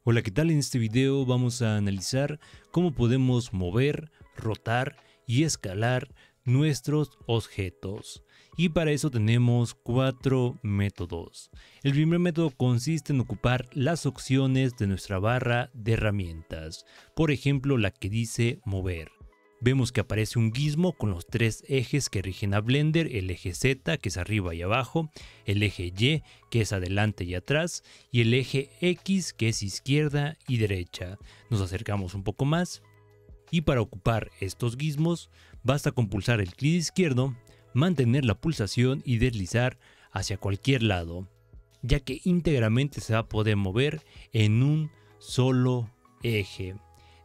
Hola, ¿qué tal? En este video vamos a analizar cómo podemos mover, rotar y escalar nuestros objetos. Y para eso tenemos 4 métodos. El primer método consiste en ocupar las opciones de nuestra barra de herramientas. Por ejemplo, la que dice mover. Vemos que aparece un gizmo con los 3 ejes que rigen a Blender, el eje Z que es arriba y abajo, el eje Y que es adelante y atrás y el eje X que es izquierda y derecha. Nos acercamos un poco más y para ocupar estos gizmos basta con pulsar el clic izquierdo, mantener la pulsación y deslizar hacia cualquier lado, ya que íntegramente se va a poder mover en un solo eje,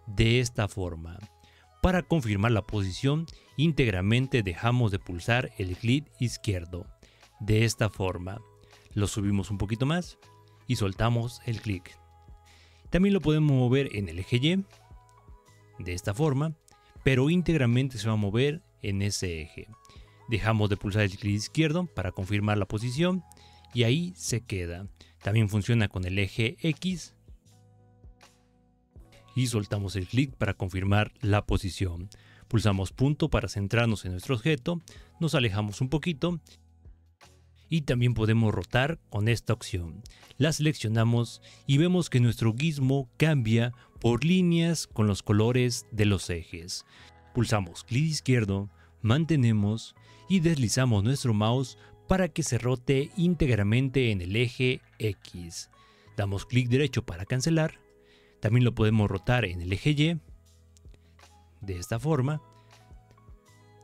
de esta forma. Para confirmar la posición, íntegramente dejamos de pulsar el clic izquierdo. De esta forma, lo subimos un poquito más y soltamos el clic. También lo podemos mover en el eje Y, de esta forma, pero íntegramente se va a mover en ese eje. Dejamos de pulsar el clic izquierdo para confirmar la posición y ahí se queda. También funciona con el eje X. Y soltamos el clic para confirmar la posición. Pulsamos punto para centrarnos en nuestro objeto, nos alejamos un poquito y también podemos rotar con esta opción. La seleccionamos y vemos que nuestro gizmo cambia por líneas con los colores de los ejes. Pulsamos clic izquierdo, mantenemos y deslizamos nuestro mouse para que se rote íntegramente en el eje X. Damos clic derecho para cancelar. También lo podemos rotar en el eje Y, de esta forma.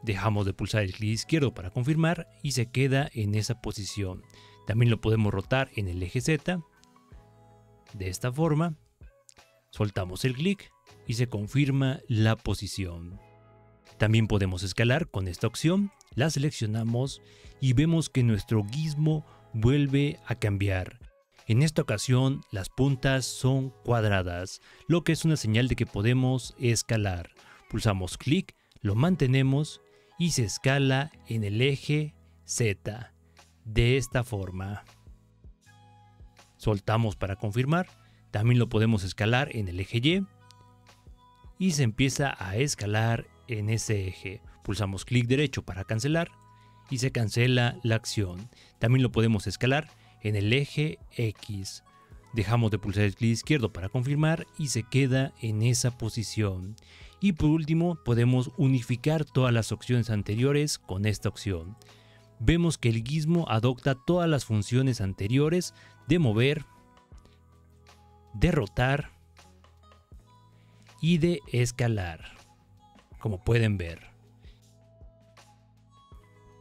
Dejamos de pulsar el clic izquierdo para confirmar y se queda en esa posición. También lo podemos rotar en el eje Z, de esta forma. Soltamos el clic y se confirma la posición. También podemos escalar con esta opción. La seleccionamos y vemos que nuestro gizmo vuelve a cambiar. En esta ocasión las puntas son cuadradas, lo que es una señal de que podemos escalar. Pulsamos clic, lo mantenemos y se escala en el eje Z, de esta forma. Soltamos para confirmar, también lo podemos escalar en el eje Y se empieza a escalar en ese eje. Pulsamos clic derecho para cancelar y se cancela la acción. También lo podemos escalar en el eje X. Dejamos de pulsar el clic izquierdo para confirmar y se queda en esa posición. Y por último podemos unificar todas las opciones anteriores con esta opción. Vemos que el gizmo adopta todas las funciones anteriores de mover, de rotar y de escalar, como pueden ver.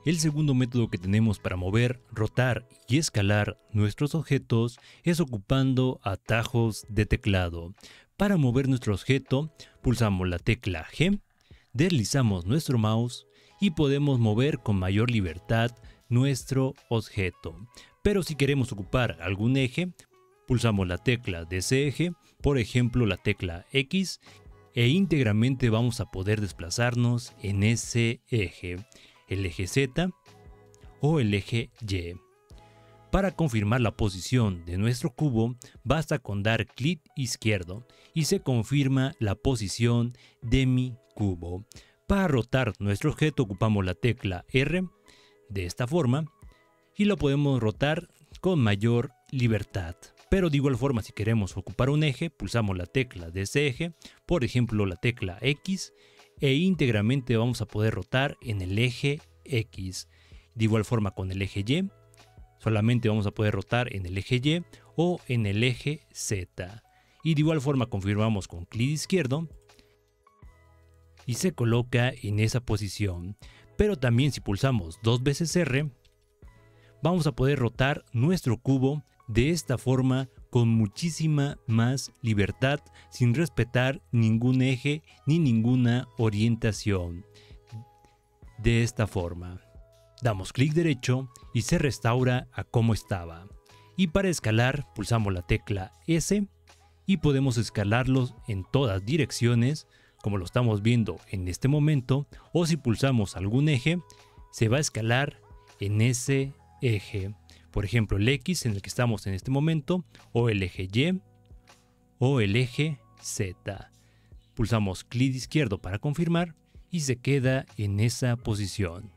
El segundo método que tenemos para mover, rotar y escalar nuestros objetos es ocupando atajos de teclado. Para mover nuestro objeto, pulsamos la tecla G, deslizamos nuestro mouse y podemos mover con mayor libertad nuestro objeto. Pero si queremos ocupar algún eje, pulsamos la tecla de ese eje, por ejemplo la tecla X, e íntegramente vamos a poder desplazarnos en ese eje. El eje Z o el eje Y. Para confirmar la posición de nuestro cubo, basta con dar clic izquierdo y se confirma la posición de mi cubo. Para rotar nuestro objeto ocupamos la tecla R, de esta forma, y lo podemos rotar con mayor libertad. Pero de igual forma, si queremos ocupar un eje, pulsamos la tecla de ese eje, por ejemplo la tecla X, e íntegramente vamos a poder rotar en el eje X. De igual forma con el eje Y, solamente vamos a poder rotar en el eje Y o en el eje Z. Y de igual forma confirmamos con clic izquierdo y se coloca en esa posición. Pero también si pulsamos 2 veces R, vamos a poder rotar nuestro cubo de esta forma con muchísima más libertad, sin respetar ningún eje ni ninguna orientación. De esta forma, damos clic derecho y se restaura a como estaba. Y para escalar pulsamos la tecla S y podemos escalarlos en todas direcciones, como lo estamos viendo en este momento, o si pulsamos algún eje, se va a escalar en ese eje. Por ejemplo, el X en el que estamos en este momento, o el eje Y, o el eje Z. Pulsamos clic izquierdo para confirmar y se queda en esa posición.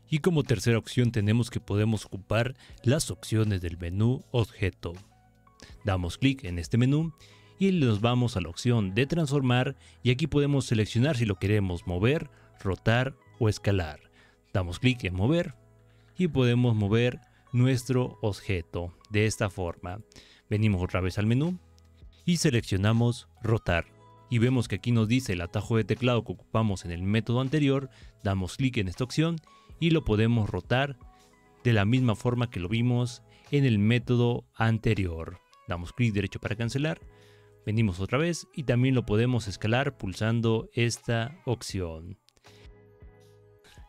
Y como tercera opción tenemos que podemos ocupar las opciones del menú Objeto. Damos clic en este menú y nos vamos a la opción de transformar y aquí podemos seleccionar si lo queremos mover, rotar o escalar. Damos clic en mover y podemos mover nuestro objeto de esta forma. Venimos otra vez al menú y seleccionamos rotar. Y vemos que aquí nos dice el atajo de teclado que ocupamos en el método anterior. Damos clic en esta opción y lo podemos rotar de la misma forma que lo vimos en el método anterior. Damos clic derecho para cancelar. Venimos otra vez y también lo podemos escalar pulsando esta opción.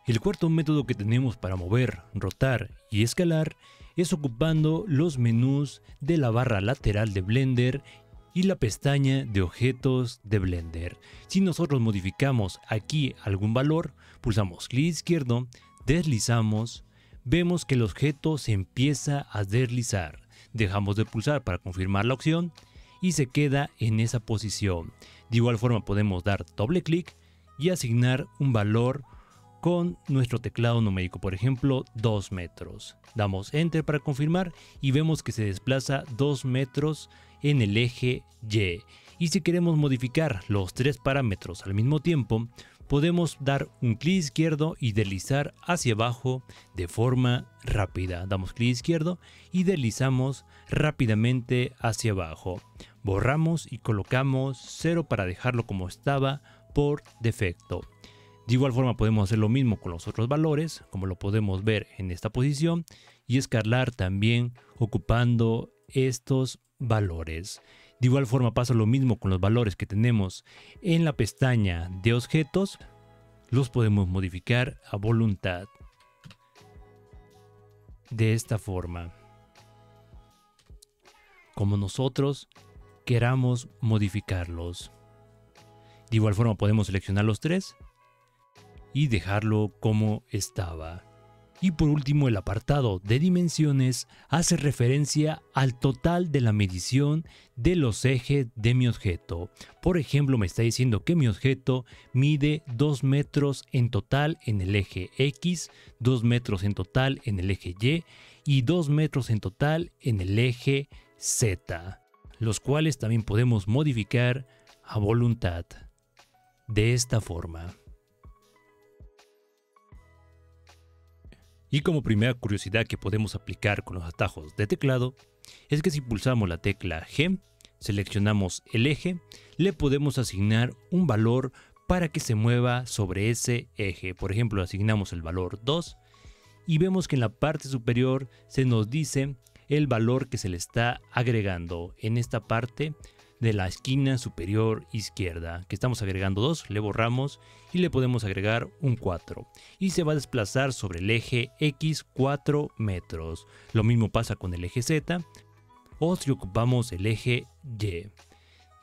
El cuarto método que tenemos para mover, rotar y escalar es ocupando los menús de la barra lateral de Blender y la pestaña de objetos de Blender. Si nosotros modificamos aquí algún valor, pulsamos clic izquierdo, deslizamos, vemos que el objeto se empieza a deslizar. Dejamos de pulsar para confirmar la opción y se queda en esa posición. De igual forma podemos dar doble clic y asignar un valor con nuestro teclado numérico, por ejemplo 2 metros. Damos enter para confirmar y vemos que se desplaza 2 metros en el eje Y. Y si queremos modificar los 3 parámetros al mismo tiempo, podemos dar un clic izquierdo y deslizar hacia abajo de forma rápida. Damos clic izquierdo y deslizamos rápidamente hacia abajo. Borramos y colocamos 0 para dejarlo como estaba por defecto. De igual forma podemos hacer lo mismo con los otros valores, como lo podemos ver en esta posición, y escalar también ocupando estos valores. De igual forma pasa lo mismo con los valores que tenemos en la pestaña de objetos, los podemos modificar a voluntad. De esta forma, como nosotros queramos modificarlos. De igual forma podemos seleccionar los 3 y dejarlo como estaba. Y por último, el apartado de dimensiones hace referencia al total de la medición de los ejes de mi objeto. Por ejemplo, me está diciendo que mi objeto mide 2 metros en total en el eje X, 2 metros en total en el eje Y y 2 metros en total en el eje Z, los cuales también podemos modificar a voluntad. De esta forma. Y como primera curiosidad que podemos aplicar con los atajos de teclado, es que si pulsamos la tecla G, seleccionamos el eje, le podemos asignar un valor para que se mueva sobre ese eje. Por ejemplo, asignamos el valor 2 y vemos que en la parte superior se nos dice el valor que se le está agregando en esta parte de la esquina superior izquierda, que estamos agregando 2, le borramos y le podemos agregar un 4 y se va a desplazar sobre el eje X 4 metros. Lo mismo pasa con el eje Z o si ocupamos el eje Y.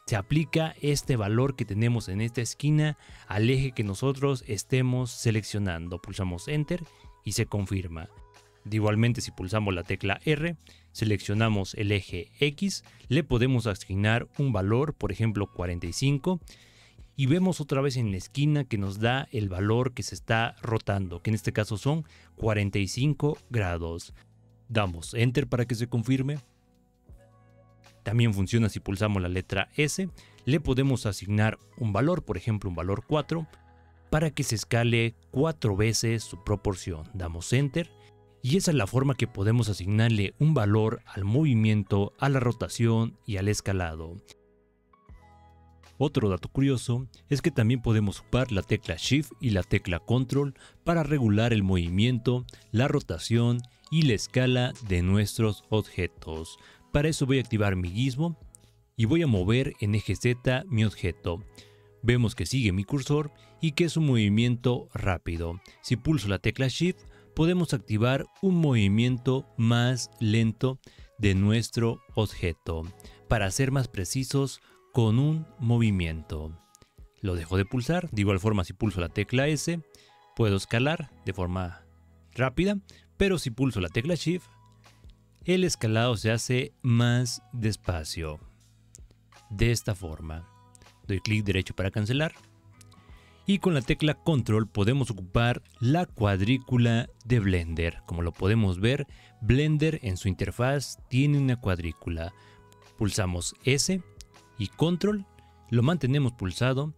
Se aplica este valor que tenemos en esta esquina al eje que nosotros estemos seleccionando. Pulsamos enter y se confirma. Igualmente, si pulsamos la tecla R, seleccionamos el eje X, le podemos asignar un valor, por ejemplo 45, y vemos otra vez en la esquina que nos da el valor que se está rotando, que en este caso son 45 grados. Damos enter para que se confirme. También funciona si pulsamos la letra S, le podemos asignar un valor, por ejemplo un valor 4, para que se escale 4 veces su proporción. Damos enter. Y esa es la forma que podemos asignarle un valor al movimiento, a la rotación y al escalado. Otro dato curioso es que también podemos ocupar la tecla Shift y la tecla Control para regular el movimiento, la rotación y la escala de nuestros objetos. Para eso voy a activar mi gizmo y voy a mover en eje Z mi objeto. Vemos que sigue mi cursor y que es un movimiento rápido. Si pulso la tecla Shift, podemos activar un movimiento más lento de nuestro objeto para ser más precisos con un movimiento. Lo dejo de pulsar. De igual forma, si pulso la tecla S, puedo escalar de forma rápida, pero si pulso la tecla Shift, el escalado se hace más despacio. De esta forma, doy clic derecho para cancelar. Y con la tecla Control podemos ocupar la cuadrícula de Blender. Como lo podemos ver, Blender en su interfaz tiene una cuadrícula. Pulsamos S y Control, lo mantenemos pulsado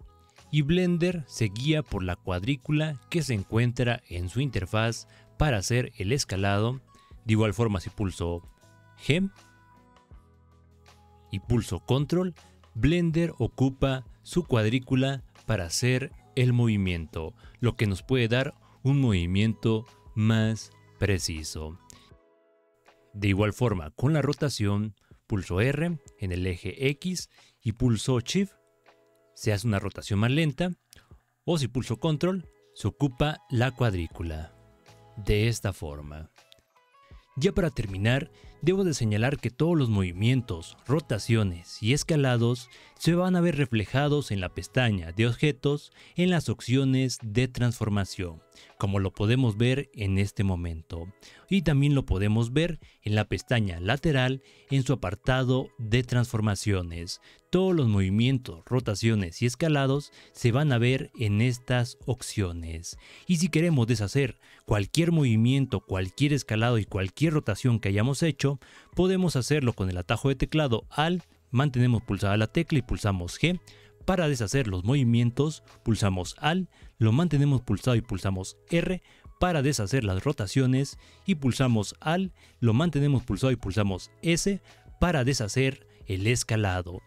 y Blender se guía por la cuadrícula que se encuentra en su interfaz para hacer el escalado. De igual forma, si pulso G y pulso Control, Blender ocupa su cuadrícula para hacer el movimiento, lo que nos puede dar un movimiento más preciso. De igual forma, con la rotación, pulso R en el eje X y pulso Shift, se hace una rotación más lenta, o si pulso Control, se ocupa la cuadrícula. De esta forma. Ya para terminar, debo de señalar que todos los movimientos, rotaciones y escalados se van a ver reflejados en la pestaña de objetos en las opciones de transformación, como lo podemos ver en este momento. Y también lo podemos ver en la pestaña lateral en su apartado de transformaciones. Todos los movimientos, rotaciones y escalados se van a ver en estas opciones. Y si queremos deshacer cualquier movimiento, cualquier escalado y cualquier rotación que hayamos hecho, podemos hacerlo con el atajo de teclado Alt, mantenemos pulsada la tecla y pulsamos G. Para deshacer los movimientos, pulsamos Alt, lo mantenemos pulsado y pulsamos R. Para deshacer las rotaciones y pulsamos Alt, lo mantenemos pulsado y pulsamos S para deshacer el escalado.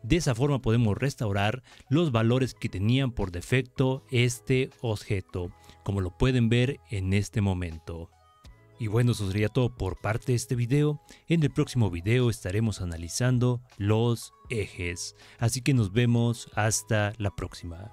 De esa forma podemos restaurar los valores que tenían por defecto este objeto, como lo pueden ver en este momento. Y bueno, eso sería todo por parte de este video. En el próximo video estaremos analizando los ejes. Así que nos vemos hasta la próxima.